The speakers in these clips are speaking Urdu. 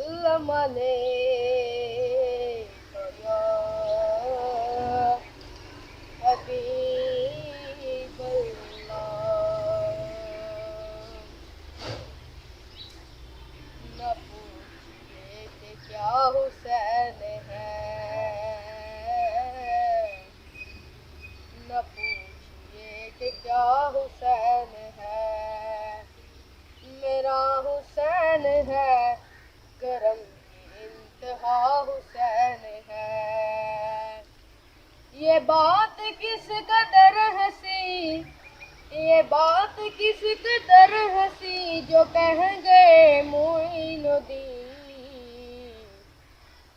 وسلم عليك يا حبيب الله. نہ پوچھئے کہ کیا حسین ہے، نہ پوچھئے کہ کیا حسین ہے، میرا حسین ہے، کرم کی انتہا حسین ہے. یہ بات کس قدر ہنسی، یہ بات کس قدر ہنسی، جو کہہ گئے معین الدین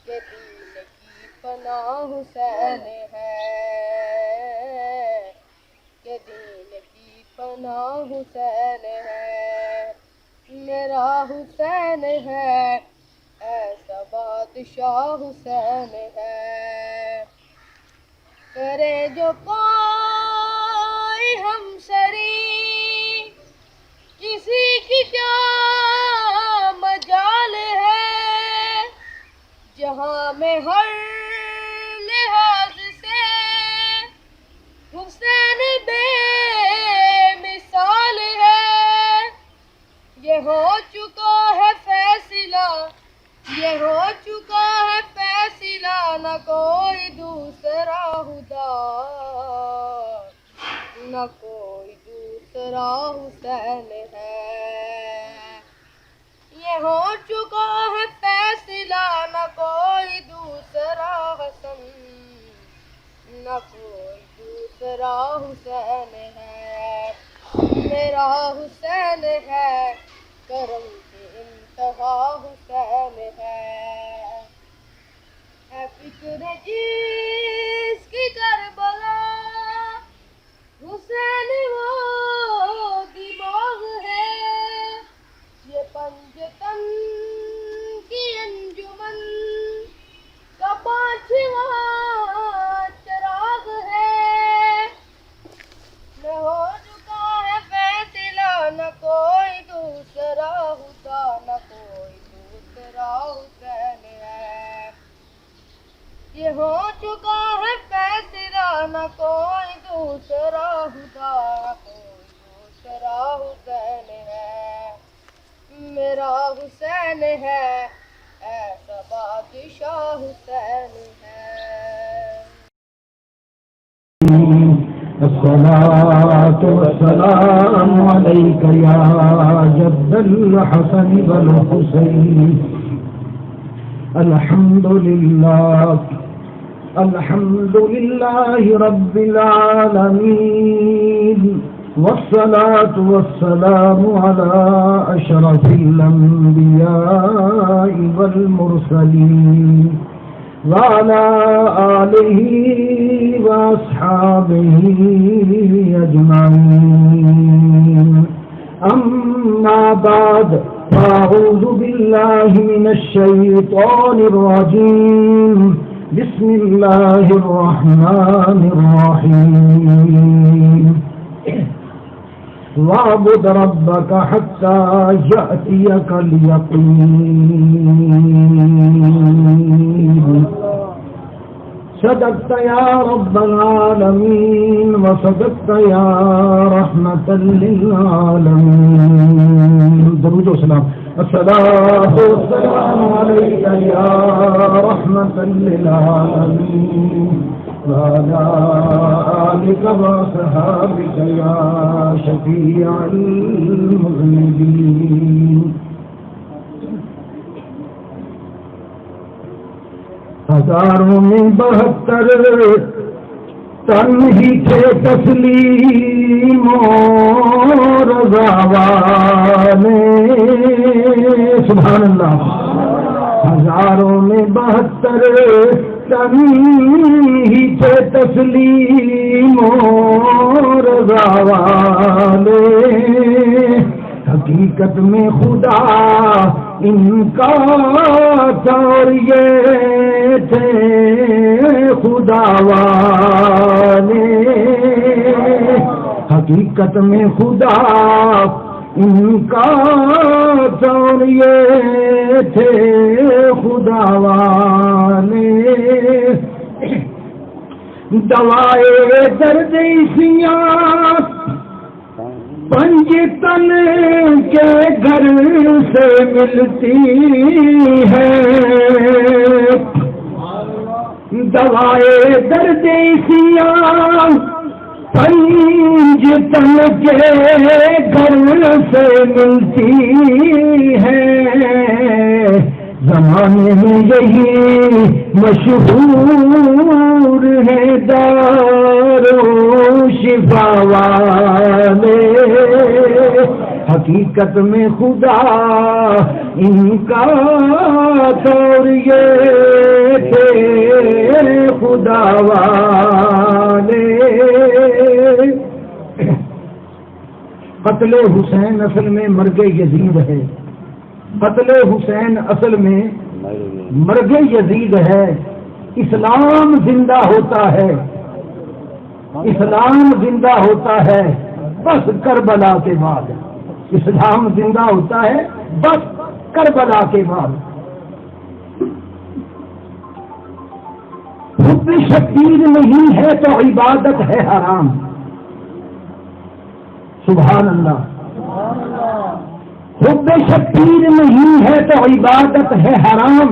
کہ دین کی پناہ حسین ہے، کہ دین کی پناہ حسین ہے. میرا حسین ہے، ایسا بادشاہ حسین ہے. کرے جو کوئی ہمسری، کسی کی کیا مجال ہے، جہاں میں ہر لحاظ سے حسین بے مثال ہے. یہ ہو چکا ہے فیصلہ، یہ ہو چکا ہے فیصلہ، نہ کوئی دوسرا خدا، نہ کوئی دوسرا حسین ہے. یہ ہو چکا ہے فیصلہ، نہ کوئی دوسرا حسن، نہ کوئی دوسرا حسین ہے. میرا حسین ہے، کرم کی انتہا حسین ہے. اے فکر جس کی کربلا، حسین وہ دماغ ہے. یہ پنجتن کی انجمن کا پانچواں چراغ ہے. نہ ہو چکا ہے فیصلہ، نہ کوئی دوسرا خدا، نہ کوئی دوسرا حسین ہے. یہ ہو چکا ہے فیصلہ، نہ کوئی دوسرا خدا، نہ کوئی دوسرا حسین ہے. میرا حسین ہے، ایسا بادشاہ حسین ہے. الصلاة والسلام عليك يا جد الحسن والحسين. الحمد لله رب العالمين، والصلاة والسلام على أشرف الأنبياء والمرسلين، وعلى آله وأصحابه أجمعين. أما بعد، فأعوذ بالله من الشيطان الرجيم. بسم الله الرحمن الرحيم. واعبد ربك حتى يأتيك اليقين. صدقت يا رب العالمين، وصدقت يا رحمة للعالمين. درود و سلام. الصلاة والسلام عليك يا رحمة للعالمين، وعلى آلك وصحابك يا شفيع المذنبين. ہزاروں میں 72 تن ہی تھے تسلیم و رضا والے. سبحان اللہ. ہزاروں میں 72 تن ہی تھے تسلیم و رضا والے. حقیقت میں خدا ان کا اور یہ تھے خدا والے. حقیقت میں خدا ان کا اور یہ تھے دوائے درد سیاں پنج تن کے گھر سے ملتی ہے، دوائے درد سیاں پنج تن کے گھر سے ملتی ہے، زمانے میں یہی مشہور ہے دارو شفا والے، حقیقت میں خدا ان کا اور یہ تھے خدا والے۔ قتل حسین اصل میں مرگ یزید ہے، قتل حسین اصل میں مرگ یزید ہے۔ اسلام زندہ ہوتا ہے، اسلام زندہ ہوتا ہے بس کربلا کے بعد، اسلام زندہ ہوتا ہے بس کربلا کے بعد۔ حب شبیر نہیں ہے تو عبادت ہے حرام، سبحان اللہ۔ حب شبیر نہیں ہے تو عبادت ہے حرام،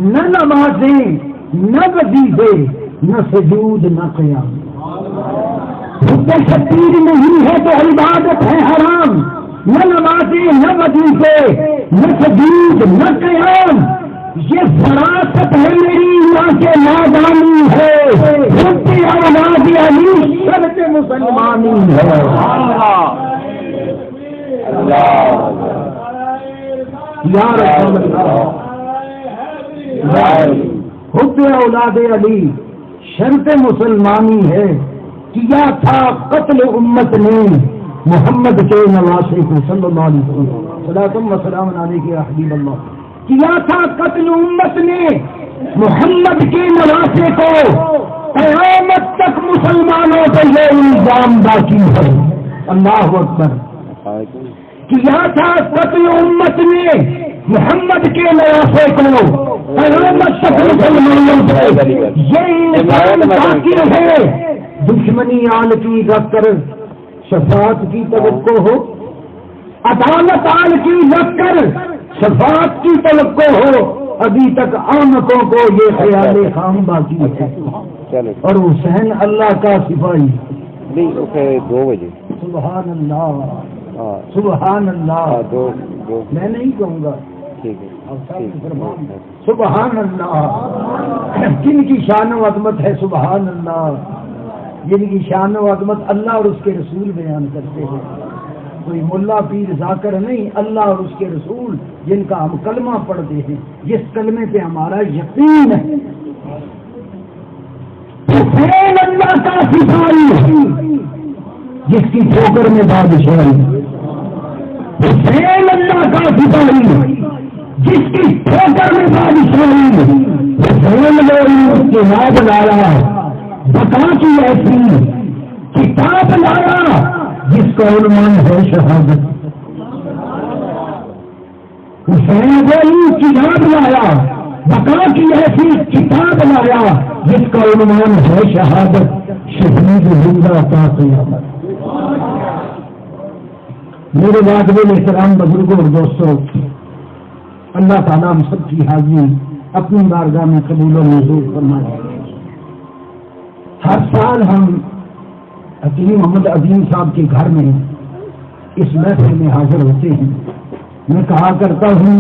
نہ نمازیں نہ وظیفے نہ سجود نہ قیام۔ حب شبیر نہیں ہے تو عبادت ہے حرام، نہ نمازیں نہ وظیفے نہ سجود نہ قیام، یہ فراست ہے میری ماں کے نادانی ہے، حب اولاد علی شرط مسلمانی ہے۔ یا رسول اللہ، حب اولاد علی شرط مسلمانی ہے۔ کیا تھا قتل امت نے محمد کے نواسے کو صلی اللہ علیہ وسلم، صلاۃ و سلام علیہ یا حبیب اللہ۔ کیا تھا قتل امت نے محمد کے نواسے کو، قیامت تک مسلمانوں پہ یہ الزام باقی ہے۔ اللہ اکبر۔ کیا تھا قتل امت نے محمد کے نواسے کو، قیامت تک مسلمانوں پہ یہ الزام باقی ہے۔ دشمنی آل کی رکھ کر شفاعت کی توقع ہو، عدالت آل کی رکھ کر شفاعت کی توقع ہو، ابھی تک آمکوں کو یہ خیال خام باقی ہے۔ اور حسین اللہ کا سپاہی، 2 بجے سبحان اللہ سبحان اللہ۔ میں نہیں کہوں گا، سبحان اللہ۔ جن کی شان و عظمت ہے سبحان اللہ، جن کی شان و عظمت اللہ اور اس کے رسول بیان کرتے ہیں۔ کوئی ملا پیر ذاکر نہیں، اللہ اور اس کے رسول جن کا ہم کلمہ پڑھتے ہیں، جس کلمے پہ ہمارا یقین ہے۔ حسین اللہ کا سپاہی جس کی ٹھوکر میں بادشاہی، حسین اللہ کا سپاہی جس کی ٹھوکر میں بادشاہی، حسین نے کتاب لایا بتا کی ایسی کتاب لایا جس کا عنوان ہے شہادت۔ حسین نے کتاب لایا بتا کی ایسی کتاب لایا جس کا عنوان ہے شہادت، شہید زندہ کا قیامت۔ میرے واجب احترام بزرگوں اور دوستوں، اللہ تعالیٰ ہم سب کی حاضری اپنی بارگاہ میں قبول و منظور فرمائے۔ ہر سال ہم حکیم محمد عظیم صاحب کے گھر میں اس محفل میں حاضر ہوتے ہیں۔ میں کہا کرتا ہوں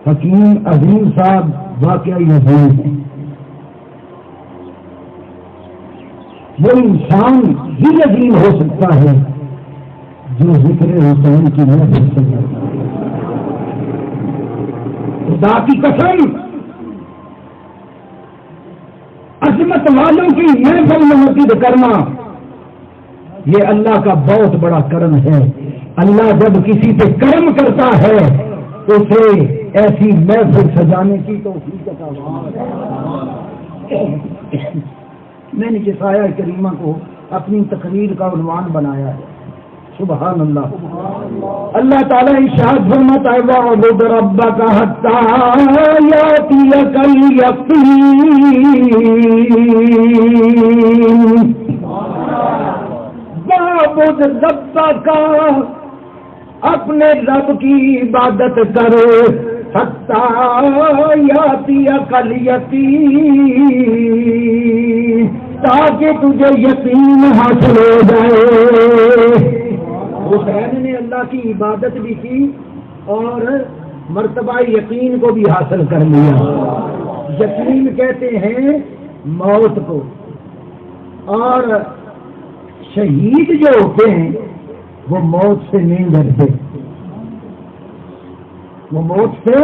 حکیم عظیم صاحب واقعی عظیم ہیں۔ وہ انسان ہی عظیم ہو سکتا ہے جو ذکر حسین کی محفل سے خدا کی قسم، عظمت والوں کی محفل منعقد کرنا یہ اللہ کا بہت بڑا کرم ہے۔ اللہ جب کسی پہ کرم کرتا ہے تو اسے ایسی محفل سجانے کی توفیق عطا فرماتا ہے۔ میں نے جس آیہ کریمہ کو اپنی تقریر کا عنوان بنایا ہے، سبحان اللہ. اللہ تعالیٰ ارشاد فرماتا ہے وَاعْبُدْ رَبَّكَ حَتَّىٰ يَأْتِيَكَ الْيَقِينُ. وَاعْبُدْ رَبَّكَ اپنے رب کی عبادت کرو حَتَّىٰ يَأْتِيَكَ الْيَقِينُ تاکہ تجھے یقین حاصل ہو جائے. حسین نے اللہ کی عبادت بھی کی اور مرتبہ یقین کو بھی حاصل کر لیا. یقین کہتے ہیں موت کو، اور شہید جو ہوتے ہیں وہ موت سے نہیں ڈرتے، وہ موت سے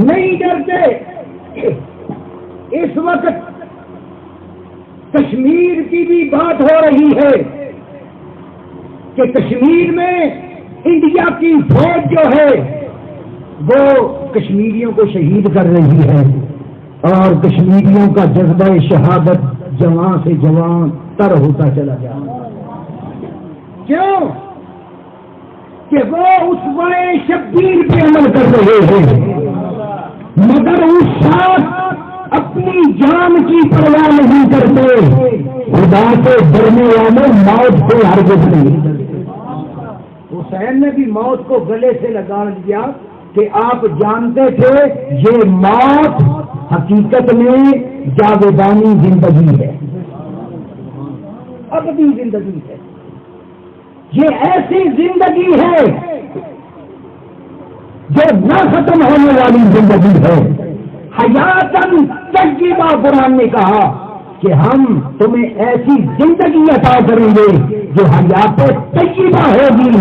نہیں ڈرتے. اس وقت کشمیر کی بھی بات ہو رہی ہے کہ کشمیر میں انڈیا کی فوج جو ہے وہ کشمیریوں کو شہید کر رہی ہے، اور کشمیریوں کا جذبہ شہادت جوان سے جوان تر ہوتا چلا جا رہا ہے. کیوں؟ کہ وہ اسوائے شبیر پہ عمل کر رہے ہیں، مگر اس ساتھ اپنی جان کی پرواہ نہیں کرتے. خدا سے ڈرنے والے موت کو ہرگز نہیں ڈرتے. حسین نے بھی موت کو گلے سے لگا دیا کہ آپ جانتے تھے یہ موت حقیقت میں جاویدانی زندگی ہے، ابدی زندگی ہے. یہ ایسی زندگی ہے جو نہ ختم ہونے والی زندگی ہے. حیاتن طیبہ قرآن نے کہا کہ ہم تمہیں ایسی زندگی عطا کریں گے جو حیات طیبہ ہوگی،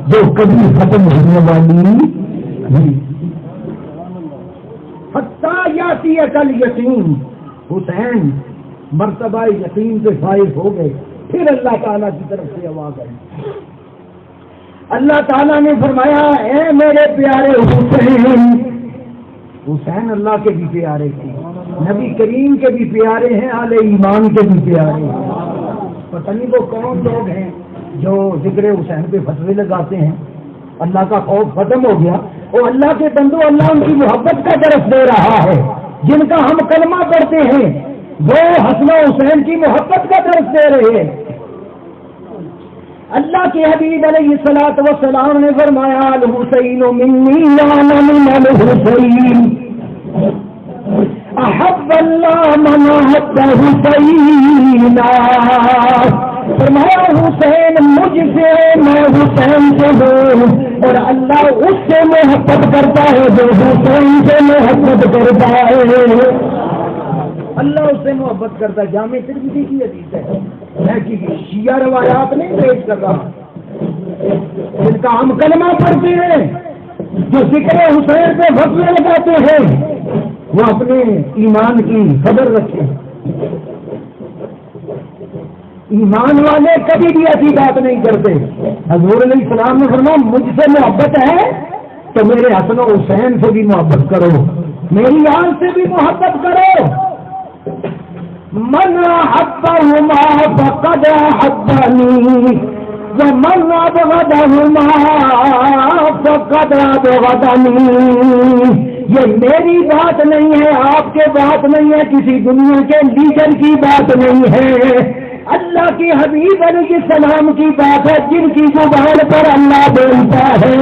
جو کبھی ختم ہونے والی نہیں. حتیٰ یاتیک الیقین. حسین مرتبہ یقین سے فائز ہو گئے. پھر اللہ تعالیٰ کی طرف سے آواز آئی. اللہ تعالیٰ نے فرمایا اے میرے پیارے حسین. حسین اللہ کے بھی پیارے ہیں، نبی کریم کے بھی پیارے ہیں، اہل ایمان کے بھی پیارے ہیں. پتہ نہیں وہ کون لوگ ہیں جو ذکر حسین پہ فتوے لگاتے ہیں. اللہ کا خوف ختم ہو گیا. وہ اللہ کے بندو، اللہ ان کی محبت کا درس دے رہا ہے. جن کا ہم کلمہ پڑھتے ہیں وہ حسن و حسین کی محبت کا درس دے رہے ہیں. اللہ کے حبیب علیہ الصلوۃ والسلام نے فرمایا الحسین منی وانا من الحسین احب اللہ من احب حسینا. فرمایا حسین مجھ سے، میں حسین سے ہوں، اور اللہ اس سے محبت کرتا ہے جو حسین سے محبت کرتا ہے. اللہ اس سے محبت کرتا ہے. جامع ترمذی کی حدیث ہے. میں شیعہ روایات نہیں پیش کر رہا، جن کا ہم کلمہ پڑھتے ہیں، جو ذکر حسین پہ فتوے لگاتے ہیں، وہ اپنے ایمان کی قدر رکھیں. ایمان والے کبھی بھی ایسی بات نہیں کرتے. حضور علیہ السلام نے فرمایا مجھ سے محبت ہے تو میرے حسن و حسین سے بھی محبت کرو، میری آل سے بھی محبت کرو. من احبهما فقد احبني ومن ابغضهما فقد ابغضني. یہ میری بات نہیں ہے، آپ کے بات نہیں ہے، کسی دنیا کے لیڈر کی بات نہیں ہے، اللہ کے حبیب علیہ السلام کی بات ہے، جن کی زبان پر اللہ بولتا ہے.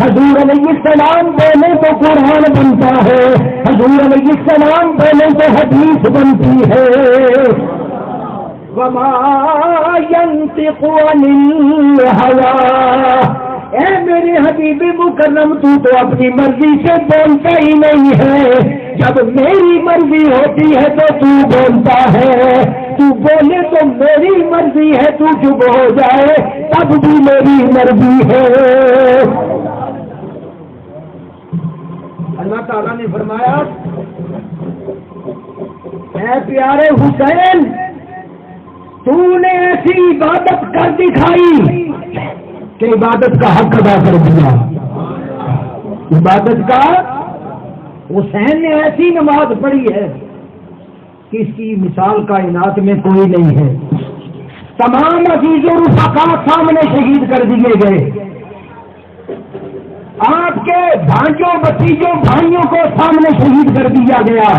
حضور علیہ السلام بولے تو قرآن بنتا ہے، حضور علیہ السلام بولے تو حدیث بنتی ہے. وما ينطق عن الهوى. اے میرے حبیب مکرم تو اپنی مرضی سے بولتا ہی نہیں ہے. جب میری مرضی ہوتی ہے تو بولتا ہے، تو بولے تو میری مرضی ہے، تو چپ ہو جائے تب بھی میری مرضی ہے. اللہ تعالیٰ نے فرمایا اے پیارے حسین، تو نے ایسی عبادت کر دکھائی کہ عبادت کا حق ادا کر دیا. عبادت کا حسین نے ایسی نماز پڑھی ہے کہ اس کی مثال کائنات میں کوئی نہیں ہے. تمام عزیز و رفقا سامنے شہید کر دیے گئے، آپ کے بھانجوں بھتیجوں بھائیوں کو سامنے شہید کر دیا گیا،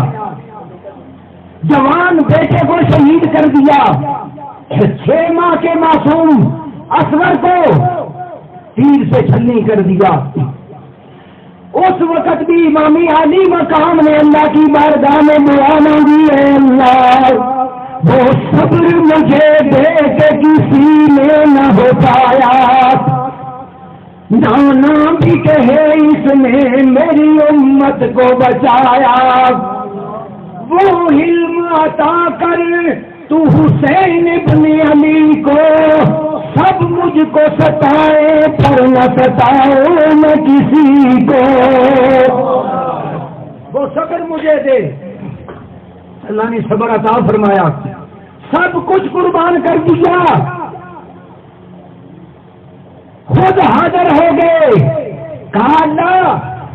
جوان بیٹے کو شہید کر دیا، 6 ماہ کے معصوم اصغر کو تیر سے چھلنی کر دیا۔ اس وقت بھی امامی عالی مقام نے اللہ کی بارگاہ میں دعا مانگی ہے، اللہ وہ صبر مجھے دے کے کسی نے نہ ہو پایا، نانا بھی کہے اس نے میری امت کو بچایا، وہ علم عطا کر تو حسین ابن علی کو، سب مجھ کو ستائے پر نہ ستائے میں کسی کو، وہ صبر مجھے دے۔ اللہ نے صبر عطا فرمایا، سب کچھ قربان کر دیا، خود حاضر ہو گئے، کہا اللہ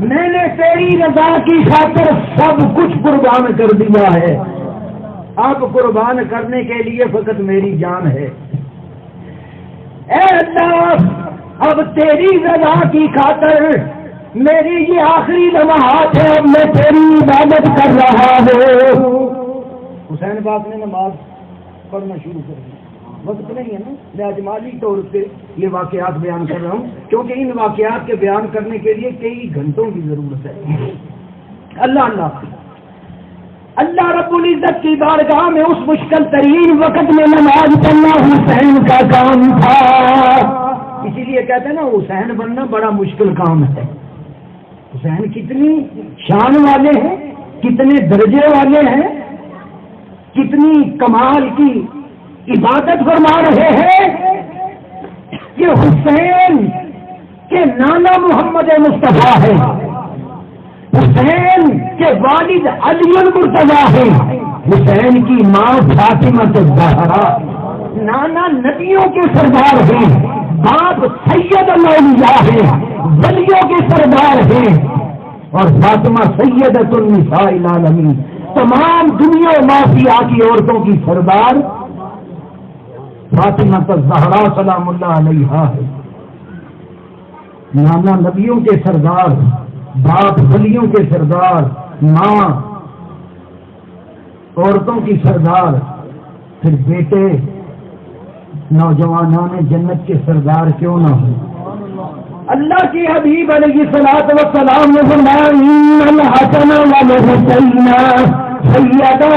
میں نے تیری رضا کی خاطر سب کچھ قربان کر دیا ہے، اب قربان کرنے کے لیے فقط میری جان ہے، اے اللہ اب تیری رضا کی خاطر میری یہ آخری لمحات ہے، اب میں تیری عبادت کر رہا ہوں۔ حسین باپ نے نماز پڑھنا شروع کر دیا، وقت نہیں ہے نا، میں اجمالی طور پہ یہ واقعات بیان کر رہا ہوں کیونکہ ان واقعات کے بیان کرنے کے لیے کئی گھنٹوں کی ضرورت ہے۔ اللہ رب العزت کی بارگاہ میں اس مشکل ترین وقت میں نماز پڑھنا حسین کا کام تھا، اسی لیے کہتے ہیں نا حسین بننا بڑا مشکل کام ہے۔ حسین کتنی شان والے ہیں، کتنے درجے والے ہیں، کتنی کمال کی عبادت فرما رہے ہیں کہ حسین کے نانا محمد مصطفیٰ ہے، حسین کے والد علی المرتضیٰ ہے، حسین کی ماں فاطمہ الزہرا، نانا نبیوں کے سردار ہیں، باپ سید الاولیاء ہیں، ولیوں کے سردار ہیں، اور فاطمہ سیدۃ النساء العالمین، تمام دنیا مافیا کی عورتوں کی سردار فاطمہ الزہرا سلام اللہ علیہا ہے، نانا نبیوں کے سردار، باپ ولیوں کے سردار، ماں عورتوں کی سردار، پھر بیٹے نوجوانان جنت کے سردار کیوں نہ ہو۔ اللہ کی حبیب علیہ الصلوۃ والسلام نے فرمایا ان الحسن والحسین سیدا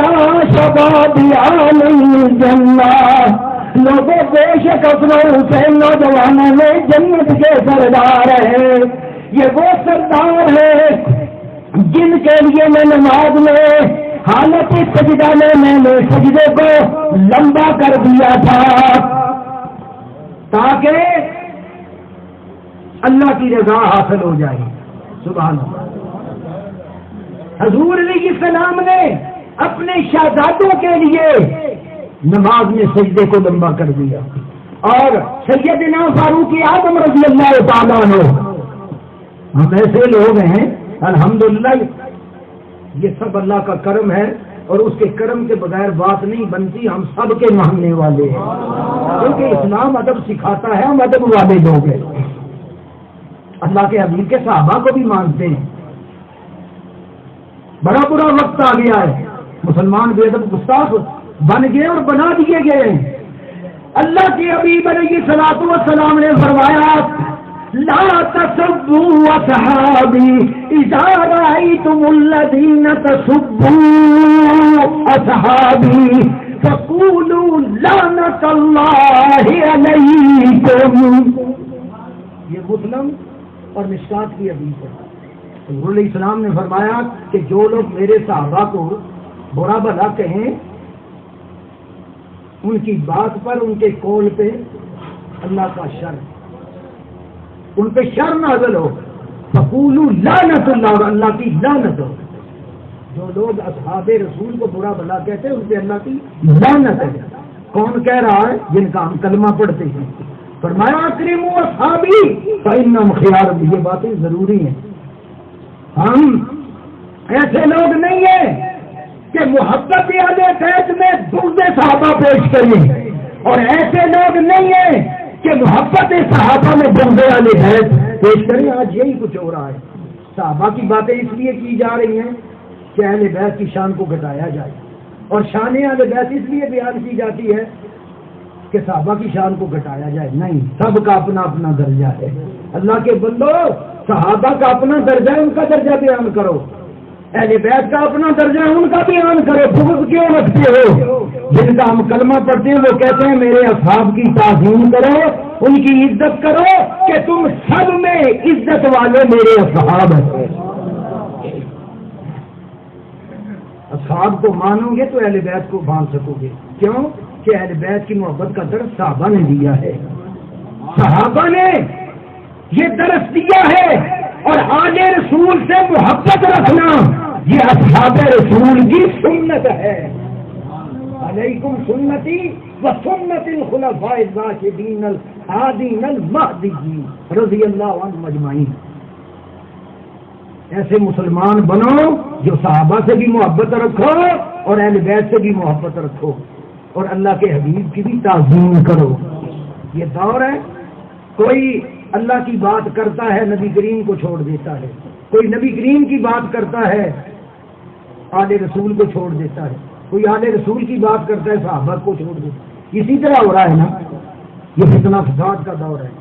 شباب اہل الجنہ، لوگوں بے شک حسن حسین نوجوانوں میں جنت کے سردار ہیں، یہ وہ سردار ہیں جن کے لیے میں نماز میں حالت سجدہ میں نے سجدے کو لمبا کر دیا تھا تاکہ اللہ کی رضا حاصل ہو جائے۔ سبحان اللہ۔ حضور علیہ السلام نے اپنے شہزادوں کے لیے نماز میں سجدے کو لمبا کر دیا، اور سیدنا فاروق اعظم رضی اللہ تعالیٰ عنہ، ہم ایسے لوگ ہیں الحمدللہ، یہ سب اللہ کا کرم ہے، اور اس کے کرم کے بغیر بات نہیں بنتی، ہم سب کے ماننے والے ہیں، کیونکہ اسلام ادب سکھاتا ہے، ہم ادب والے لوگ ہیں، اللہ کے حبیب کے صحابہ کو بھی مانتے ہیں۔ بڑا برا وقت آ گیا ہے، مسلمان بے ادب گستاخ بن گئے اور بنا دیے گئے ہیں۔ اللہ کے حبیب علیہ الصلوۃ والسلام نے فرمایا لا تسبوا اصحابی اذا رأيتم الذين تسبوا اصحابی فقولوا لعنة الله علیکم۔ یہ مسلم اور مشکات کی حدیث ہے۔ حضور علیہ السلام نے فرمایا کہ جو لوگ میرے صحابہ کو برا بھلا کہیں، ان کی بات پر، ان کے قول پہ اللہ کا شر، ان پہ شر نازل ہو، فقولوا لعنت اللہ، اللہ کی لعنت ہو۔ جو لوگ اصحاب رسول کو برا بھلا کہتے ہیں ان پہ اللہ کی لعنت ہے۔ کون کہہ رہا ہے؟ جن کا ہم کلمہ پڑھتے ہیں۔ فرمایا اکرموا اصحابی فانہم خیارکم، یہ باتیں ضروری ہیں۔ ہم ایسے لوگ نہیں ہیں کہ محبت علی فیض میں درد صحابہ پیش کریں اور ایسے لوگ نہیں ہیں کہ محبت صحابہ میں بغض اہل بیت پیش کریں. آج یہی کچھ ہو رہا ہے. صحابہ کی باتیں اس لیے کی جا رہی ہیں کہ اہل بیت کی شان کو گھٹایا جائے، اور شان اہل بیت اس لیے بیان کی جاتی ہے کہ صحابہ کی شان کو گھٹایا جائے. نہیں، سب کا اپنا اپنا درجہ ہے. اللہ کے بندو، صحابہ کا اپنا درجہ ہے، ان کا درجہ بیان کرو. اہل بیت کا اپنا درجہ ہے، ان کا بیان کرو. بغض کیوں رکھتے ہو؟ جن کا ہم کلمہ پڑھتے ہیں وہ کہتے ہیں میرے اصحاب کی تعظیم کرو، ان کی عزت کرو، کہ تم سب میں عزت والے میرے اصحاب ہیں. اصحاب کو مانو گے تو اہل بیت کو مان سکو گے. کیوں کہ اہل بیت کی محبت کا درس صحابہ نے دیا ہے. صحابہ نے یہ درس دیا ہے. اور آل رسول سے محبت رکھنا یہ اصحاب رسول کی سنت ہے. علیکم سنتی و سنت الخلفاء الراشدین الہادین المہدیین رضی اللہ عنہم اجمعین. ایسے مسلمان بنو جو صحابہ سے بھی محبت رکھو اور اہل بیت سے بھی محبت رکھو اور اللہ کے حبیب کی بھی تعظیم کرو. یہ دور ہے کوئی اللہ کی بات کرتا ہے نبی کریم کو چھوڑ دیتا ہے، کوئی نبی کریم کی بات کرتا ہے آل رسول کو چھوڑ دیتا ہے، کوئی آل رسول کی بات کرتا ہے صحابہ کو چھوڑ دیتا ہے. اسی طرح ہو رہا ہے نا. یہ فتنہ فساد کا دور ہے.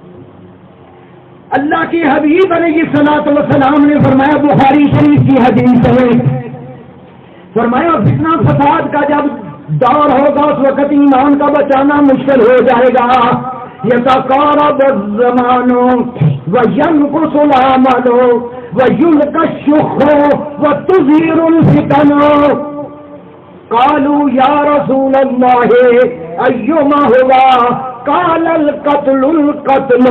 اللہ کے حبیب علیہ الصلوۃ والسلام نے فرمایا، بخاری شریف کی حدیث ہے، فرمایا فتنہ فساد کا جب دور ہوگا اس وقت ایمان کا بچانا مشکل ہو جائے گا. یتقارب الزمان وینقص العمل ویلقى الشح وتظهر الفتن. قالوا یا رسول اللہ ایما ہوا؟ قال القتل القتل.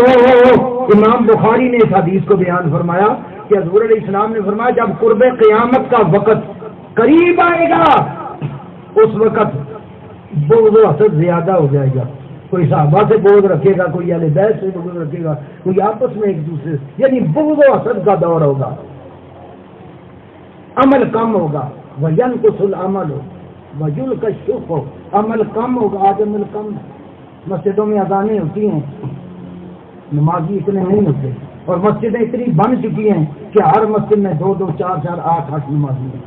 امام بخاری نے اس حدیث کو بیان فرمایا کہ حضور علیہ السلام نے فرمایا جب قرب قیامت کا وقت قریب آئے گا اس وقت بغض و حسد زیادہ ہو جائے گا. کوئی صحابہ سے بغض رکھے گا، کوئی اہل بیت سے بغض رکھے گا، کوئی آپس میں ایک دوسرے سے، یعنی بغض و حسد کا دور ہوگا. عمل کم ہوگا. وینقص العمل ویلقى الشح. عمل کم ہوگا. آج عمل کم ہے. مسجدوں میں اذانیں ہوتی ہیں، نمازی اتنے نہیں ہوتے، اور مسجدیں اتنی بن چکی ہیں کہ ہر مسجد میں 2 2 4 4 8 8 نمازی ہیں.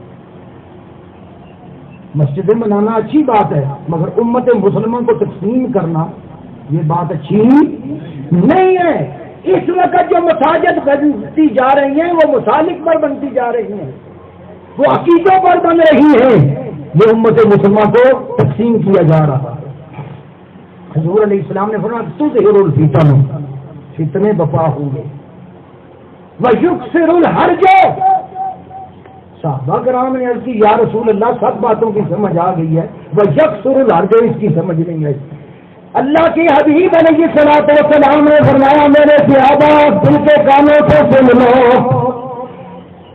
مسجدیں بنانا اچھی بات ہے، مگر امت مسلموں کو تقسیم کرنا یہ بات اچھی نہیں ہے. اس وقت جو مساجد بنتی جا رہی ہیں وہ مسالک پر بنتی جا رہی ہیں، وہ عقیدوں پر بن رہی ہیں. یہ امت مسلمہ کو تقسیم کیا جا رہا ہے. حضور علیہ السلام نے فرمایا تظہر الفتن، فتنے بپا ہوں گے. ویکثر الحرج. صحابہ کرام نے عرض کی یا رسول اللہ سب باتوں کی سمجھ آ گئی ہے، ویکثر الحرج اس کی سمجھ نہیں آئی. اللہ کے حبیب علیہ الصلوۃ والسلام نے فرمایا میرے صحابہ دل کے کانوں سے سن لو،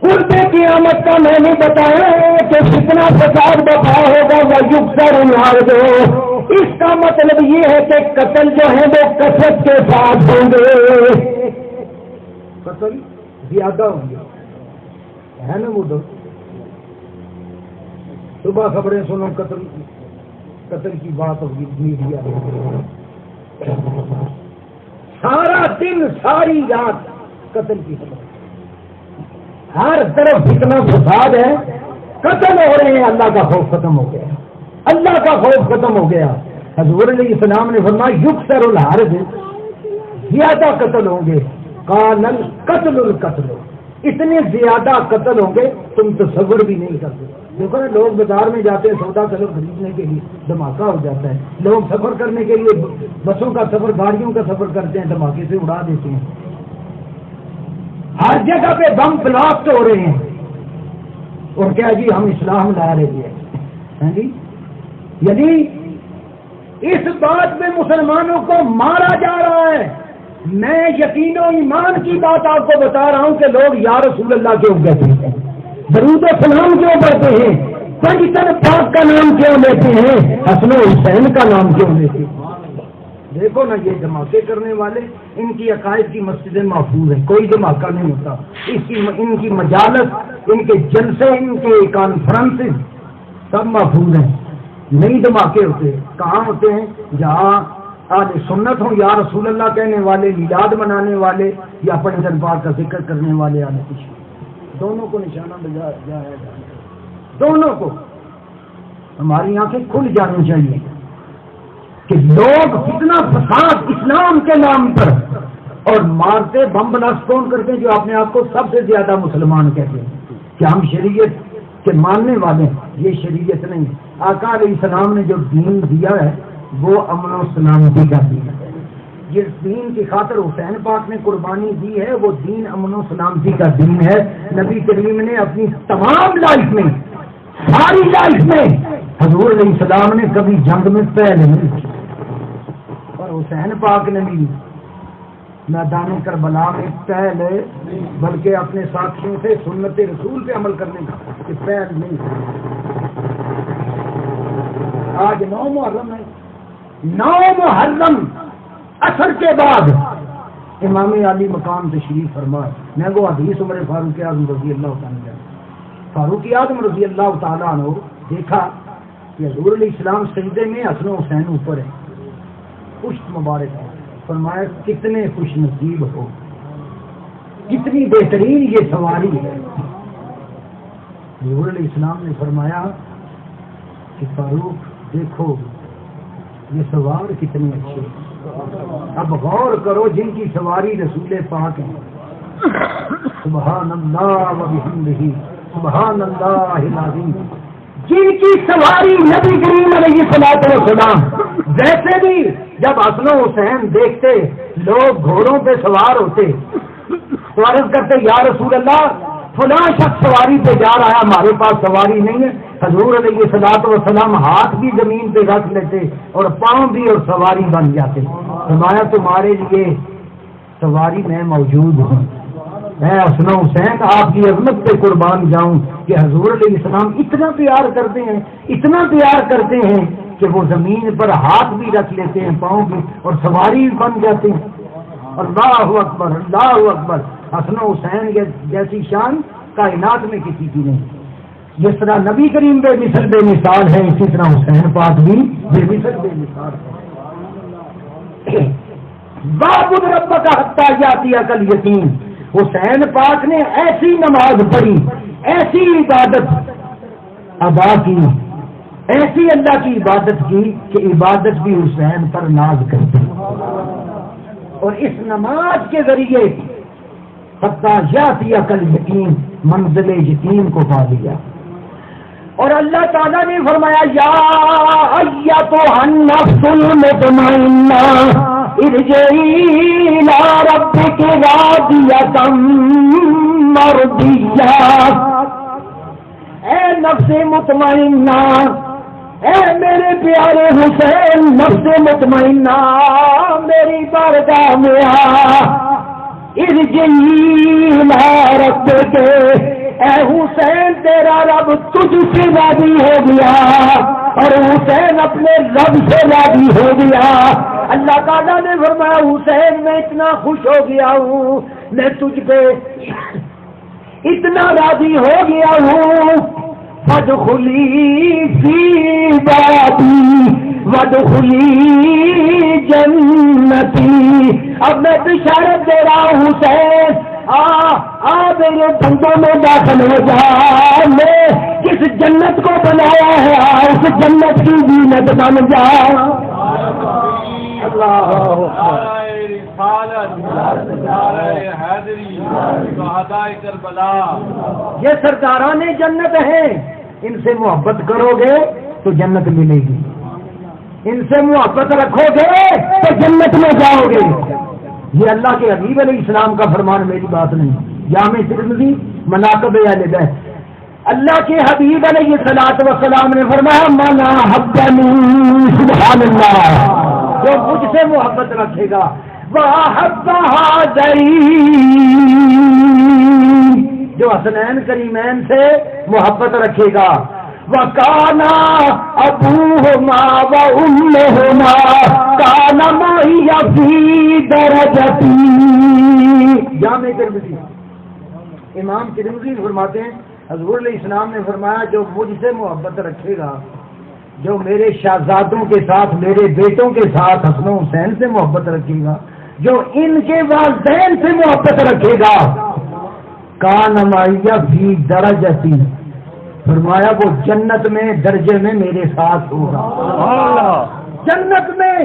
قرب قیامت کا میں نے بتایا کہ فتنہ فساد بپا ہوگا. ویکثر الحرج اس کا مطلب یہ ہے کہ قتل جو ہیں وہ کثرت کے ساتھ ہوں گے. قتل زیادہ ہوں گے ہے نا. وہ صبح خبریں سنو قتل کی بات ہوگی میڈیا میں، سارا دن ساری رات قتل کی خبر، ہر طرف فتنہ فساد ہے، قتل ہو رہے ہیں. اللہ کا خوف ختم ہو گیا، اللہ کا خوف ختم ہو گیا. حضور علیہ السلام نے فرمایا یکثر الحرج، زیادہ قتل ہوں گے. قال القتل القتل، اتنے زیادہ قتل ہوں گے تم تصور بھی نہیں کرتے. دیکھو نا لوگ بازار میں جاتے ہیں سودا چلو خریدنے کے لیے، دھماکہ ہو جاتا ہے. لوگ سفر کرنے کے لیے بسوں کا سفر گاڑیوں کا سفر کرتے ہیں، دھماکے سے اڑا دیتے ہیں. ہر جگہ پہ بم بلاسٹ ہو رہے ہیں، اور کیا جی ہم اسلام لا رہے ہیں جی. یعنی اس بات میں مسلمانوں کو مارا جا رہا ہے. میں یقین و ایمان کی بات آپ کو بتا رہا ہوں کہ لوگ یا رسول اللہ کیوں کہتے ہیں، درود و سلام کیوں پڑھتے ہیں، پنجتن پاک کا نام کیوں لیتے ہیں، حسن و حسین کا نام کیوں لیتے ہیں. دیکھو نا یہ دھماکے کرنے والے، ان کی عقائد کی مسجدیں محفوظ ہیں، کوئی دھماکہ نہیں ہوتا. ان کی مجالس، ان کے جلسے، ان کے کانفرنس سب محفوظ ہیں. نہیں دھماکے ہوتے. کہاں ہوتے ہیں؟ جہاں اہل سنت ہوں، یا رسول اللہ کہنے والے، میلاد منانے والے، یا اپنے جذبات کا ذکر کرنے والے اہل تشیع، دونوں کو نشانہ بجایا جائے، دونوں کو. ہماری آنکھیں کھل جانی چاہیے کہ لوگ کتنا فساد اسلام کے نام پر اور مارتے بم بلاسٹ کون کرتے ہیں؟ جو اپنے آپ کو سب سے زیادہ مسلمان کہتے ہیں کہ ہم شریعت کے ماننے والے ہیں. یہ شریعت نہیں. آقا علیہ السلام نے جو دین دیا ہے وہ امن و سلامتی کا دین ہے. جس دین کی خاطر حسین پاک نے قربانی دی ہے وہ دین امن و سلامتی کا دین ہے. نبی کریم نے اپنی تمام لائف میں، ساری لائف میں، حضور علیہ السلام نے کبھی جنگ میں پہل نہیں کی، اور حسین پاک نے بھی میدان کربلا میں پہلے بلکہ اپنے ساتھیوں سے سنت رسول پہ عمل کرنے کا کہ پہل نہیں. آج 9 محرم ہے. 9 محرم عصر کے بعد امام علی مقام تشریف فرمائے. میں وہ حدیث عمر فاروق اعظم رضی اللہ تعالیٰ عنہ، فاروق اعظم رضی اللہ تعالیٰ عنہ دیکھا کہ حضور علیہ السلام سجدے میں حسن و حسین اوپر ہے، پشت مبارک ہے. فرمایا کتنے خوش نصیب ہو، کتنی بہترین یہ سواری ہے. حضور علیہ السلام نے فرمایا کہ فاروق دیکھو یہ سوار کتنے اچھے ہیں، اب غور کرو جن کی سواری رسول پاک ہے. سبحان اللہ و بحمدہ سبحان اللہ العظیم. جن کی سواری نبی کریم علیہ الصلوۃ والسلام. ویسے بھی جب حسن و حسین دیکھتے لوگ گھوڑوں پہ سوار ہوتے تو عرض کرتے یا رسول اللہ فلاں شخص سواری پہ جا رہا ہے، ہمارے پاس سواری نہیں ہے. حضور علیہ الصلوۃ والسلام ہاتھ بھی زمین پہ رکھ لیتے اور پاؤں بھی اور سواری بن جاتے. فرمایا تمہارے لیے سواری میں موجود ہوں. میں حسن و حسین آپ کی عظمت پہ قربان جاؤں کہ حضور علیہ السلام اتنا پیار کرتے ہیں، اتنا پیار کرتے ہیں کہ وہ زمین پر ہاتھ بھی رکھ لیتے ہیں، پاؤں بھی، اور سواری بن جاتے ہیں. اللہ اکبر اللہ اکبر. حسن و حسین جیسی شان کائنات میں کسی کی نہیں. جس طرح نبی کریم بے مثل بے مثال ہے، اسی طرح حسین پاک بھی بے مثل بے مثال ہے. بابد رب کا حتیٰ جاتی عقل یتیم. حسین پاک نے ایسی نماز پڑھی، ایسی عبادت ادا کی، ایسی اللہ کی عبادت کی کہ عبادت بھی حسین پر ناز کرتی، اور اس نماز کے ذریعے حتیٰ جاتی عقل یتیم، منزل یتیم کو پا لیا. اور اللہ تعالیٰ نے فرمایا یا ایتھا النفس المطمئنہ ارجعی الی ربک راضیۃ مرضیہ. اے نفس مطمئنہ، اے میرے پیارے حسین نفس مطمئنہ، میری بارگاہ میں آ. ارجعی الی ربک، اے حسین تیرا رب تجھ سے راضی ہو گیا، اور حسین اپنے رب سے راضی ہو گیا. اللہ تعالیٰ نے فرمایا حسین میں اتنا خوش ہو گیا ہوں، میں تجھ پہ اتنا راضی ہو گیا ہوں. فادخلی فی عبادی وادخلی جنتی. اب میں بشارت دے رہا ہوں حسین، آ میرے بندوں میں داخل ہو جا. میں کس جنت کو بنایا ہے اس جنت کی زینت بن جا. یہ سرداران جنت ہیں، ان سے محبت کرو گے تو جنت ملے گی، ان سے محبت رکھو گے تو جنت میں جاؤ گے. یہ اللہ کے حبیب علیہ السلام کا فرمان، میری بات نہیں. جامع ترمذی مناقب اہل بیت. اللہ کے حبیب علیہ الصلوۃ والسلام نے فرمایا من احبنی، سبحان اللہ، جو مجھ سے محبت رکھے گا وَأَحَبَّ هَذَيْنِ، جو حسنین کریمین سے محبت رکھے گا. وَكَانَ أَبُوهُمَا وَأُمُّهُمَا كَانَ مَعِيَ فِي دَرَجَتِي. جامع ترمذی امام ترمذی فرماتے ہیں حضور علیہ السلام نے فرمایا جو مجھ سے محبت رکھے گا جو میرے شہزادوں کے ساتھ میرے بیٹوں کے ساتھ حسن و حسین سے محبت رکھے گا، جو ان کے والدین سے محبت رکھے گا، کان معیہ فی درجتی، فرمایا وہ جنت میں درجے میں میرے ساتھ ہوگا۔ جنت میں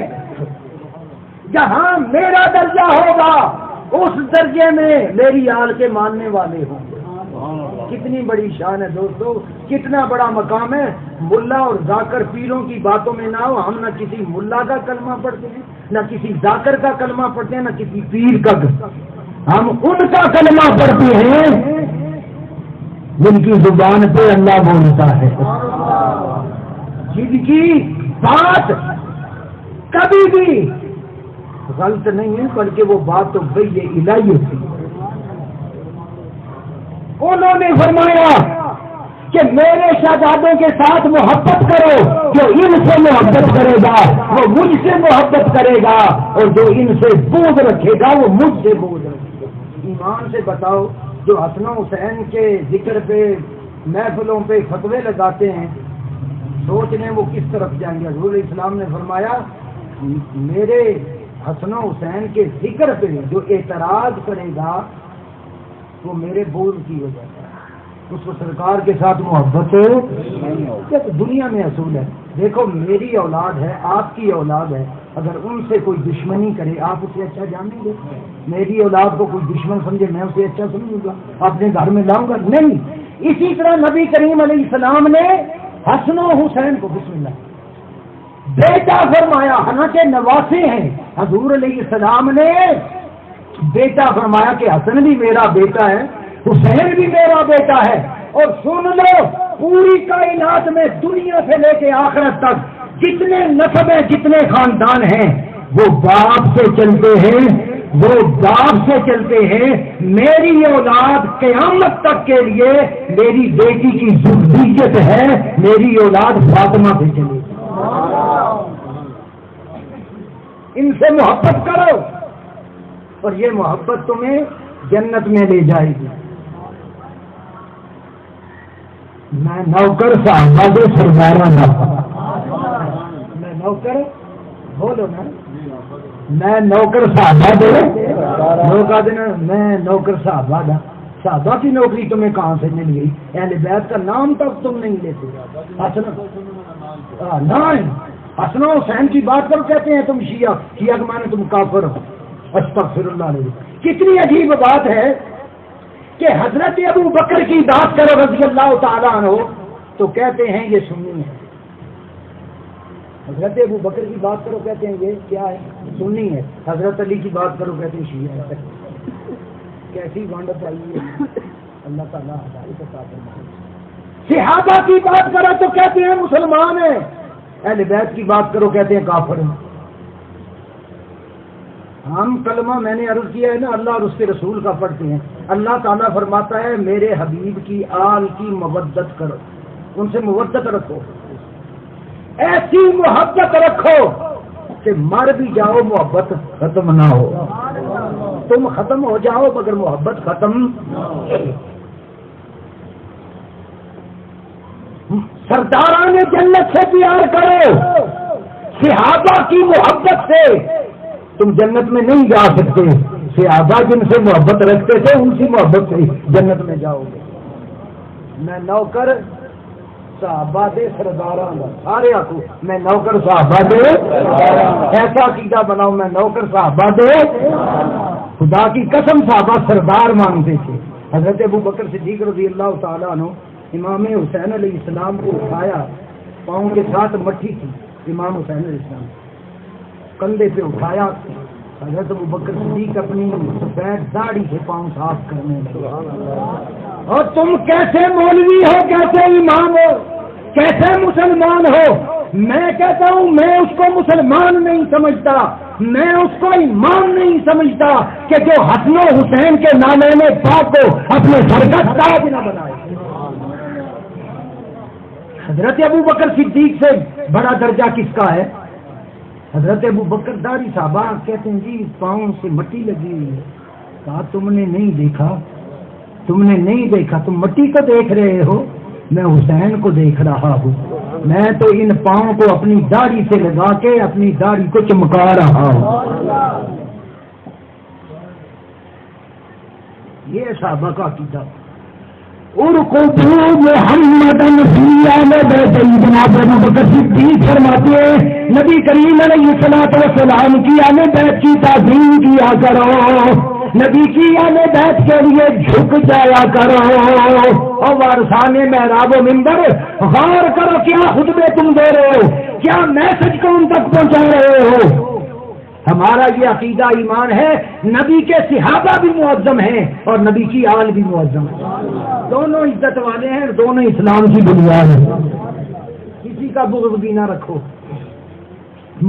جہاں میرا درجہ ہوگا اس درجے میں میری آل کے ماننے والے ہوں گے۔ کتنی بڑی شان ہے دوستو، کتنا بڑا مقام ہے۔ ملا اور ذاکر پیروں کی باتوں میں نہ ہو، ہم نہ کسی ملا کا کلمہ پڑھتے ہیں، نہ کسی ذاکر کا کلمہ پڑھتے ہیں، نہ کسی پیر کا، ہم ان کا کلمہ پڑھتے ہیں جن کی زبان پہ اللہ بولتا ہے، جن کی بات کبھی بھی غلط نہیں ہے، بلکہ وہ بات تو وحی الہی ہوتی ہے۔ انہوں نے فرمایا کہ میرے شہزادوں کے ساتھ محبت کرو، جو ان سے محبت کرے گا وہ مجھ سے محبت کرے گا، اور جو ان سے بغض رکھے گا وہ مجھ سے بغض رکھے گا۔ ایمان سے بتاؤ، جو حسن و حسین کے ذکر پہ محفلوں پہ فتوے لگاتے ہیں، سوچ لیں وہ کس طرف جائیں گے۔ حضور اسلام نے فرمایا میرے حسن و حسین کے ذکر پہ جو اعتراض کرے گا وہ میرے بغض کی وجہ سے، اس کو سرکار کے ساتھ محبت دنیا میں اصول ہے۔ دیکھو میری اولاد ہے، آپ کی اولاد ہے، اگر ان سے کوئی دشمنی کرے آپ اسے اچھا جانیں گے؟ میری اولاد کو کوئی دشمن سمجھے میں اسے اچھا سمجھوں گا، اپنے گھر میں لاؤں گا؟ نہیں۔ اسی طرح نبی کریم علیہ السلام نے حسن و حسین کو بسم اللہ بیٹا فرمایا، حالانکہ نواسے ہیں، حضور علیہ السلام نے بیٹا فرمایا کہ حسن بھی میرا بیٹا ہے، حسین بھی میرا بیٹا ہے۔ اور سن لو، پوری کائنات میں دنیا سے لے کے آخرت تک جتنے نسب ہیں، جتنے خاندان ہیں، وہ باپ سے چلتے ہیں، وہ باپ سے چلتے ہیں۔ میری اولاد قیامت تک کے لیے میری بیٹی کی ذریت ہے، میری اولاد فاطمہ سے چلے گی۔ ان سے محبت کرو اور یہ محبت تمہیں جنت میں لے جائے گی۔ میں نوکر صاحبہ دے سردارہ دا، میں نوکر بولو نا، میں نوکر صاحبہ دے لوگ آتے نا، میں نوکر صاحبہ دا۔ صحابہ کی نوکری تمہیں کہاں سے مل گئی؟ اہل بیت کا نام تک تم نہیں لیتے۔ حسن و حسین کی بات کرو کہتے ہیں تم شیعہ کے معنی تم کافر ہو۔ استغفر اللہ علیہ۔ کتنی عجیب بات ہے کہ حضرت ابو بکر کی بات کرو رضی اللہ تعالیٰ عنہ تو کہتے ہیں یہ سنی ہے۔ حضرت ابو بکر کی بات کرو کہتے ہیں یہ کیا ہے؟ سنی ہے۔ حضرت علی کی بات کرو کہتے ہیں شیعہ ہے۔ کیسی وانڈت آئی ہے، اللہ تعالیٰ ہدایت عطا فرمائے۔ صحابہ کی بات کرو تو کہتے ہیں مسلمان ہیں، اہل بیت کی بات کرو کہتے ہیں کافر ہیں۔ ہم کلمہ میں نے عرض کیا ہے نا اللہ اور اس کے رسول کا پڑھتے ہیں۔ اللہ تعالیٰ فرماتا ہے میرے حبیب کی آل کی مودت کرو، ان سے مودت رکھو، ایسی محبت رکھو کہ مر بھی جاؤ محبت ختم نہ ہو، تم ختم ہو جاؤ مگر محبت ختم نہ ہو۔ سرداران جنت سے پیار کرو، صحابہ کی محبت سے تم جنت میں نہیں جا سکتے، صحابہ جن سے محبت رکھتے تھے ان کی محبت سے جنت میں جاؤ گے۔ میں نوکر صحابہ دے سرداراں دا، سارے آکو میں نوکر صحابہ دے، ایسا عقیدہ بناؤ میں نوکر صحابہ دے۔ خدا کی قسم صحابہ سردار مانتے تھے۔ حضرت ابو بکر صدیق رضی اللہ تعالیٰ عنہ امام حسین علیہ السلام کو اٹھایا، پاؤں کے ساتھ مٹھی تھی، امام حسین علیہ السلام کندھے پہ اٹھایا، حضرت ابو بکر صدیق اپنی سفید داڑھی سے پاؤں صاف کرنے لگے۔ اور تم کیسے مولوی ہو، کیسے امام ہو، کیسے مسلمان ہو؟ میں کہتا ہوں میں اس کو مسلمان نہیں سمجھتا، میں اس کو امام نہیں سمجھتا کہ جو حسن و حسین کے نامین پاک کو اپنے سر کا تاج نہ بنائے۔ حضرت ابو بکر صدیق سے بڑا درجہ کس کا ہے؟ حضرت ابو بکر داڑھی صحابہ کہتے ہیں جی پاؤں سے مٹی لگی ہوئی ہے۔ کہا تم نے نہیں دیکھا، تم نے نہیں دیکھا، تم مٹی کو دیکھ رہے ہو، میں حسین کو دیکھ رہا ہوں۔ میں تو ان پاؤں کو اپنی داڑھی سے لگا کے اپنی داڑھی کو چمکا رہا ہوں. یہ صحابہ کا عقیدہ. ارقبوا محمدا فی آل بیت جناب ابو بکر صدیق فرماتے ہیں نبی کریم علیہ الصلوۃ والسلام کی آل بیت کی تعظیم کیا کرو، نبی کی آل بیت کے لیے جھک جایا کرو. اور وارثان محراب و منبر غور کرو، کیا خطبے تم دے رہے ہو، کیا میسج کو ان تک پہنچا رہے ہو. ہمارا یہ عقیدہ ایمان ہے، نبی کے صحابہ بھی معظم ہیں اور نبی کی آل بھی معظم ہے، دونوں عزت والے ہیں، دونوں اسلام کی بنیاد ہیں. کسی کا بغض بھی نہ رکھو،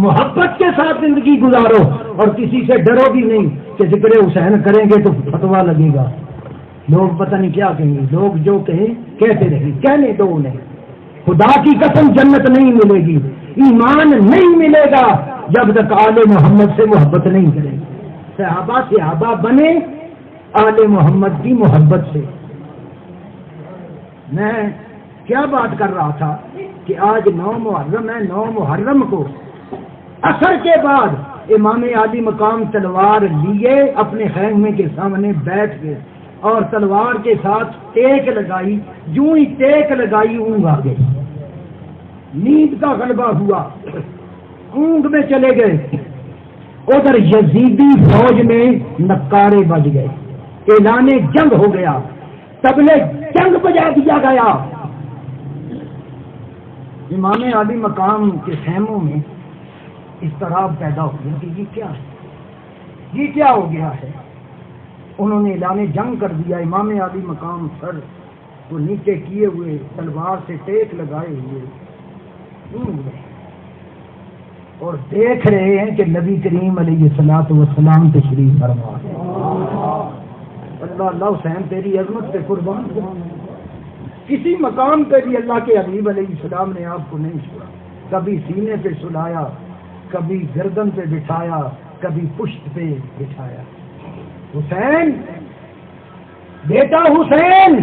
محبت کے ساتھ زندگی گزارو اور کسی سے ڈرو بھی نہیں کہ ذکر حسین کریں گے تو فتویٰ لگے گا، لوگ پتہ نہیں کیا کہیں گے. لوگ جو کہیں کہتے رہیں، کہنے دو انہیں. خدا کی قسم جنت نہیں ملے گی، ایمان نہیں ملے گا جب تک آل محمد سے محبت نہیں کرے. صحابہ بنے آل محمد کی محبت سے. میں کیا بات کر رہا تھا کہ آج 9 محرم ہے. 9 محرم کو عصر کے بعد امام عالی مقام تلوار لیے اپنے خیمے کے سامنے بیٹھ گئے اور تلوار کے ساتھ ٹیک لگائی. جو ہی ٹیک لگائی اونگ آ گئی، نیند کا غلبہ ہوا، اونگ میں چلے گئے. ادھر یزیدی فوج میں نکارے بج گئے، اعلان جنگ ہو گیا، تبلے جنگ بجا دیا گیا. امام عالی مقام کے خیموں میں اضطراب پیدا ہو گیا کہ یہ کیا ہو گیا ہے. انہوں نے اعلان جنگ کر دیا. امام عالی مقام سر وہ نیچے کیے ہوئے تلوار سے ٹیک لگائے ہوئے اور دیکھ رہے ہیں کہ نبی کریم علیہ الصلوۃ والسلام تشریف فرما. اللہ حسین تیری عظمت پہ قربان. کسی مقام پہ بھی اللہ کے حبیب علیہ السلام نے آپ کو نہیں چھوڑا. کبھی سینے پہ سلایا، کبھی گردن پہ بٹھایا، کبھی پشت پہ بٹھایا. حسین بیٹا حسین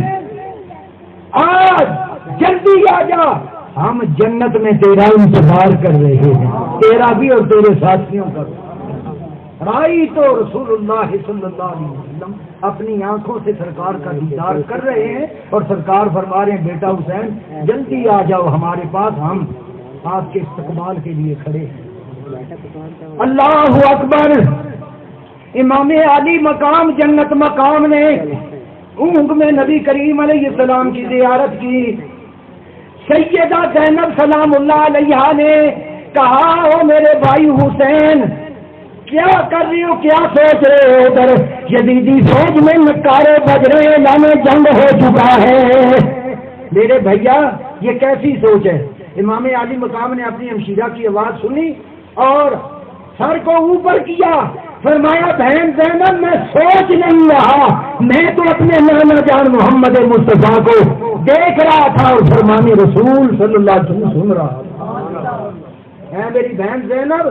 آج جلدی آ جا، ہم جنت میں تیرا انتظار کر رہے ہیں، تیرا بھی اور تیرے ساتھیوں کا. رائی تو رسول اللہ صلی اللہ علیہ وسلم اپنی آنکھوں سے سرکار کا دیدار کر رہے ہیں اور سرکار فرما رہے ہیں بیٹا حسین جلدی آ جاؤ ہمارے پاس، ہم آپ کے استقبال کے لیے کھڑے ہیں. اللہ اکبر. امام علی مقام جنت مقام نے اونگ میں نبی کریم علیہ السلام کی زیارت کی. سیدہ زینب سلام اللہ علیہ نے کہا او میرے بھائی حسین کیا کر رہی ہو، کیا سوچ رہے ہو؟ ادھر یزیدی فوج میں نکارے بج رہے ہیں، اعلان جنگ ہو چکا ہے. میرے بھیا یہ کیسی سوچ ہے؟ امام علی مقام نے اپنی ہمشیرہ کی آواز سنی اور سر کو اوپر کیا، فرمایا بہن زینب میں سوچ نہیں رہا، میں تو اپنے نانا جان محمد مصطفیٰ کو دیکھ رہا تھا اور فرمان رسول صلی اللہ علیہ وسلم سن رہا. ہے میری بہن زینب،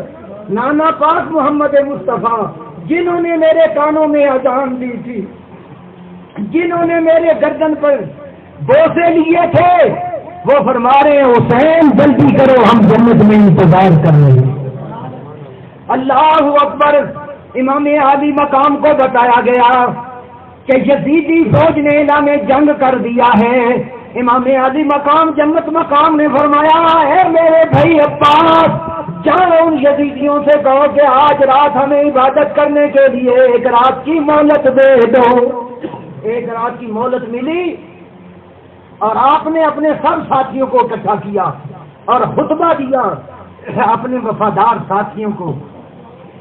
نانا پاک محمد مصطفیٰ جنہوں نے میرے کانوں میں اذان دی تھی، جنہوں نے میرے گردن پر بوسے لیے تھے، وہ فرما رہے ہیں حسین جلدی کرو ہم جنت میں انتظار کر رہے ہیں. اللہ اکبر. امام عالی مقام کو بتایا گیا کہ یزیدی فوج نے اعلان جنگ کر دیا ہے. امام عالی مقام جنت مقام نے فرمایا ہے میرے بھائی عباس جاؤ ان یزیدیوں سے کہو کہ آج رات ہمیں عبادت کرنے کے لیے ایک رات کی مہلت دے دو. ایک رات کی مہلت ملی اور آپ نے اپنے سب ساتھیوں کو اکٹھا کیا اور خطبہ دیا اپنے وفادار ساتھیوں کو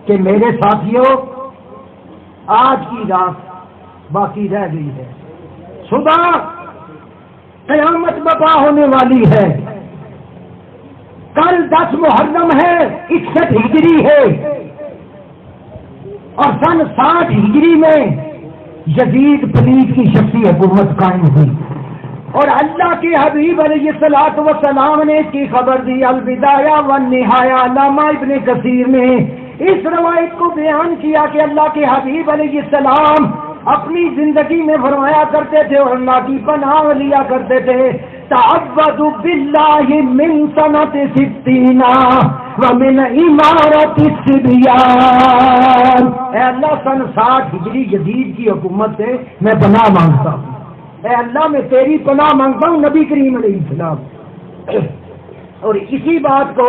کہ میرے ساتھیوں آج کی رات باقی رہ گئی ہے، صبح قیامت برپا ہونے والی ہے، کل 10 محرم ہے، 61 ہجری ہے اور سن 60 ہجری میں یزید پلیت کی شخصی حکومت قائم ہوئی اور اللہ کے حبیب علیہ الصلوۃ والسلام نے اس کی خبر دی. البدایہ والنہایہ علامہ ابن کثیر نے اس روایت کو بیان کیا کہ اللہ کے حبیب علیہ السلام اپنی زندگی میں فرمایا کرتے تھے اور اللہ کی پناہ لیا کرتے تھے تعوذ باللہ من سنۃ ستین ومن عمارت الصبیان، اے اللہ سن 60 ہجری جدید کی حکومت سے میں پناہ مانگتا ہوں، اے اللہ میں تیری پناہ مانگتا ہوں نبی کریم علیہ السلام۔ اور اسی بات کو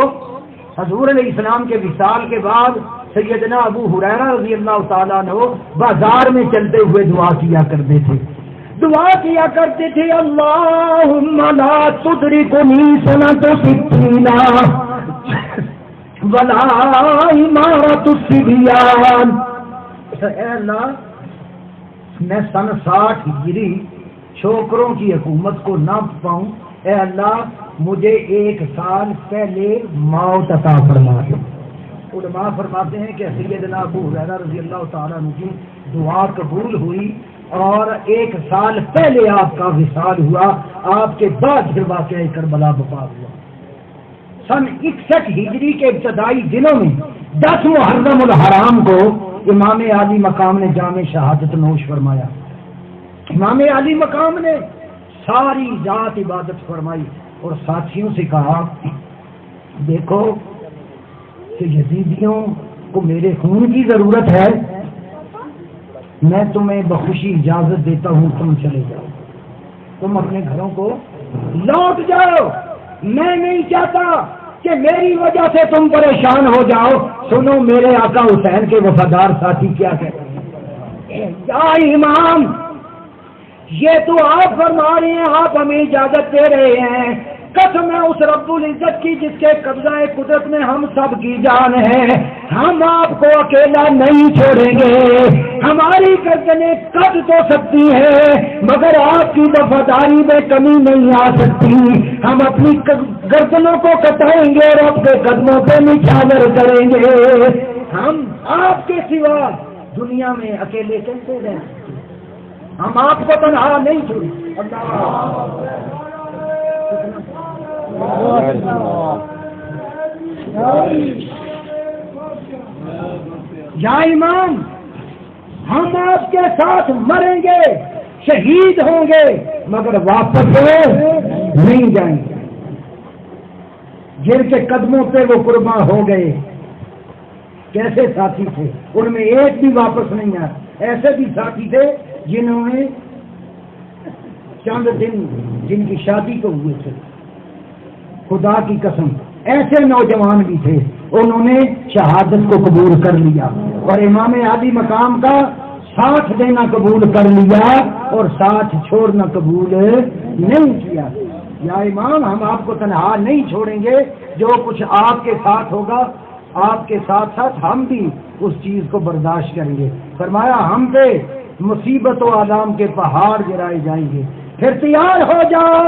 حضور علیہ السلام کے وصال کے بعد سیدنا ابو ہریرہ رضی اللہ تعالیٰ عنہ بازار میں چلتے ہوئے دعا کیا کرتے تھے، اللہم لا تدرکنی سنۃ ستین ولا عمارت الصبیان، اے اللہ میں سن 60 ہجری چھوکروں کی حکومت کو نہ پاؤں، اے اللہ مجھے 1 سال پہلے موت عطا فرما دے۔ علماء فرماتے ہیں کہ سیدنا ابو ہریرہ رضی اللہ تعالیٰ عنہ کی دعا قبول ہوئی اور 1 سال پہلے آپ کا وصال ہوا، آپ کے بعد پھر واقعہ کربلا بپا ہوا۔ سن 61 ہجری کے ابتدائی دنوں میں 10 محرم الحرام کو امام عالی مقام نے جام شہادت نوش فرمایا۔ امام عالی مقام نے ساری رات عبادت فرمائی اور ساتھیوں سے کہا دیکھو کہ یزیدیوں کو میرے خون کی ضرورت ہے، میں تمہیں بخوشی اجازت دیتا ہوں، تم چلے جاؤ، تم اپنے گھروں کو لوٹ جاؤ، میں نہیں چاہتا کہ میری وجہ سے تم پریشان ہو جاؤ۔ سنو میرے آقا حسین کے وفادار ساتھی کیا کہتے ہیں، یا امام یہ تو آپ فرما رہے ہیں، آپ ہمیں اجازت دے رہے ہیں، قسم ہے اس رب العزت کی جس کے قبضہ قدرت میں ہم سب کی جان ہے، ہم آپ کو اکیلا نہیں چھوڑیں گے، ہماری گردنیں کٹ تو سکتی ہیں مگر آپ کی وفاداری میں کمی نہیں آ سکتی، ہم اپنی گردنوں کو کٹائیں گے اور آپ کے قدموں پہ نچھاور کریں گے، ہم آپ کے سوا دنیا میں اکیلے کیسے رہیں، ہم آپ کو تنہا نہیں چھوڑیں۔ یا امام ہم آپ کے ساتھ مریں گے، شہید ہوں گے مگر واپس نہیں جائیں گے۔ جن کے قدموں پہ وہ قربان ہو گئے کیسے ساتھی تھے، ان میں ایک بھی واپس نہیں آیا۔ ایسے بھی ساتھی تھے جنہوں نے چند دن جن کی شادی کو ہوئے تھے، خدا کی قسم ایسے نوجوان بھی تھے، انہوں نے شہادت کو قبول کر لیا اور امام عالی مقام کا ساتھ دینا قبول کر لیا اور ساتھ چھوڑنا قبول نہیں کیا۔ یا امام ہم آپ کو تنہا نہیں چھوڑیں گے، جو کچھ آپ کے ساتھ ہوگا آپ کے ساتھ ساتھ ہم بھی اس چیز کو برداشت کریں گے۔ فرمایا ہم پہ مصیبت و آلام کے پہاڑ گرائے جائیں گے، پھر تیار ہو جاؤ،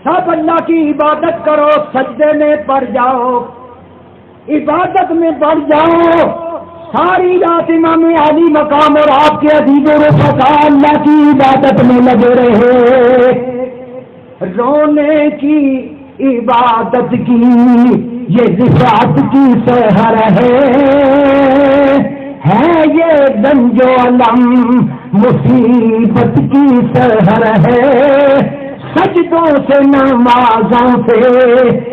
سب اللہ کی عبادت کرو، سجدے میں پڑ جاؤ، عبادت میں پڑ جاؤ، ساری رات امام عالی مقام اور آپ کے عزیز و رفقا اللہ کی عبادت میں لگے رہے، رونے کی عبادت کی یہ رفعت کی سحر ہے یہ گنج و علم مصیبت کی سحر ہے، سجدوں سے نمازوں سے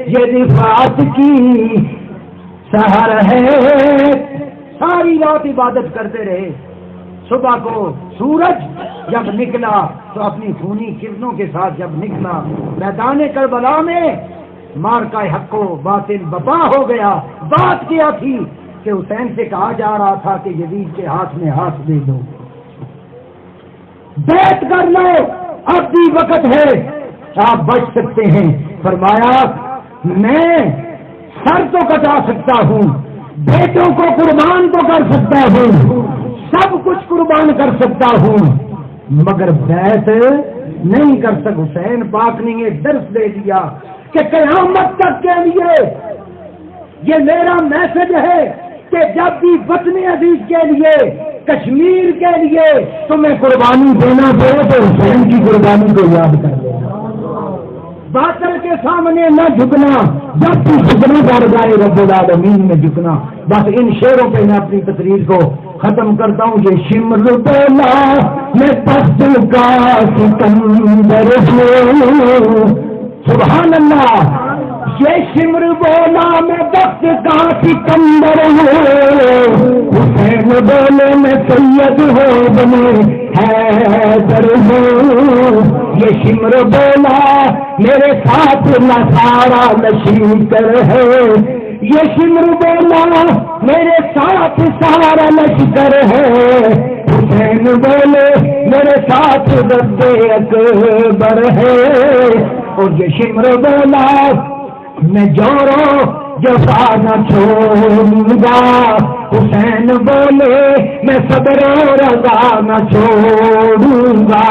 یہ رفعت کی سحر ہے۔ ساری رات عبادت کرتے رہے، صبح کو سورج جب نکلا تو اپنی خونی کرنوں کے ساتھ جب نکلا میدان کربلا میں مارکا حق و باطل بپا ہو گیا۔ بات کیا تھی کہ حسین سے کہا جا رہا تھا کہ یزید کے ہاتھ میں ہاتھ دے دو، بیعت کر لو، اب بھی وقت ہے، آپ بچ سکتے ہیں۔ فرمایا میں سر تو کٹا سکتا ہوں، بیٹوں کو قربان تو کر سکتا ہوں، سب کچھ قربان کر سکتا ہوں، مگر بیعت نہیں کر سکتا۔ حسین پاک نے یہ درس دے دیا کہ قیامت تک کے لیے یہ میرا میسج ہے کہ جب بھی وطن عزیز کے لیے، کشمیر کے لیے تمہیں قربانی دینا پڑے تو حسین کی قربانی کو یاد کر لینا۔ باطل کے سامنے نہ جھکنا، جب تو جھکنا پڑ جائے رب العالمین میں جھکنا۔ بس ان شعروں پہ میں اپنی تقریر کو ختم کرتا ہوں۔ یہ شمر بولا میں پست کا سکندر ہوں، سبحان اللہ، یہ شمر بولا میں وقت کا سکندر ہوں، حسین بولے میں سید ہو بنے حیدر ہوں، یہ شمر بولا میرے ساتھ نصارا لشکر ہے، یہ شمر بولا میرے ساتھ سارا لشکر ہے، حسین بولے میرے ساتھ رب اکبر ہے، اور یہ شمر بولا میں جورو جفا نہ چھوڑوں گا، حسین بولے میں صبر و رضا نہ چھوڑوں گا،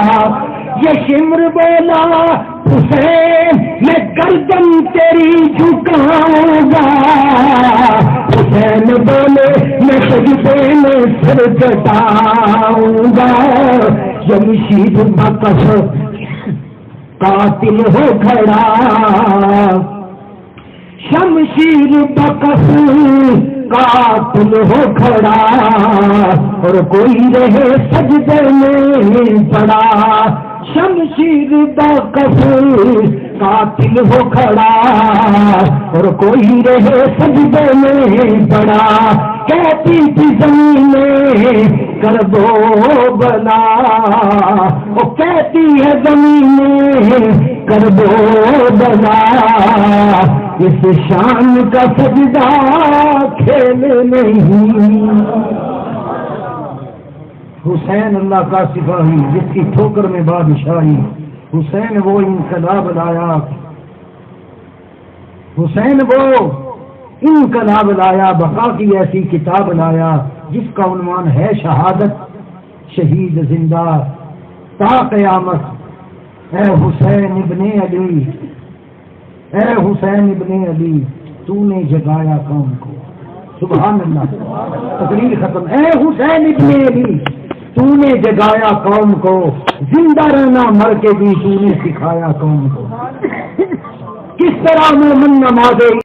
یہ شمر بولا حسین میں گردن تیری جھکاؤں گا، حسین بولے میں سجدے میں سر جھکاؤں گا، جمشید بکس قاتل ہو کھڑا، شمشیر بکس قاتل ہو کھڑا، اور کوئی رہے سجدے میں پڑا، شمشیر بکس قاتل ہو کھڑا، اور کوئی رہے سجدے میں پڑا، کہتی تھی زمین کر دو بلا، وہ کہتی ہے زمین کر دو بلا، اس شان کا سجدہ کھیل نہیں، حسین اللہ کا سپاہی جس کی ٹھوکر میں بادشاہی، حسین وہ انقلاب لایا، حسین وہ انقلاب لایا، بقا کی ایسی کتاب لایا جس کا عنوان ہے شہادت، شہید زندہ تا قیامت، اے حسین ابن علی، اے حسین ابن علی تو نے جگایا قوم کو، سبحان اللہ، تقریر ختم، اے حسین ابن علی تو نے جگایا قوم کو، زندہ رہنا مر کے بھی تو نے سکھایا قوم کو، کس طرح مومن نمازے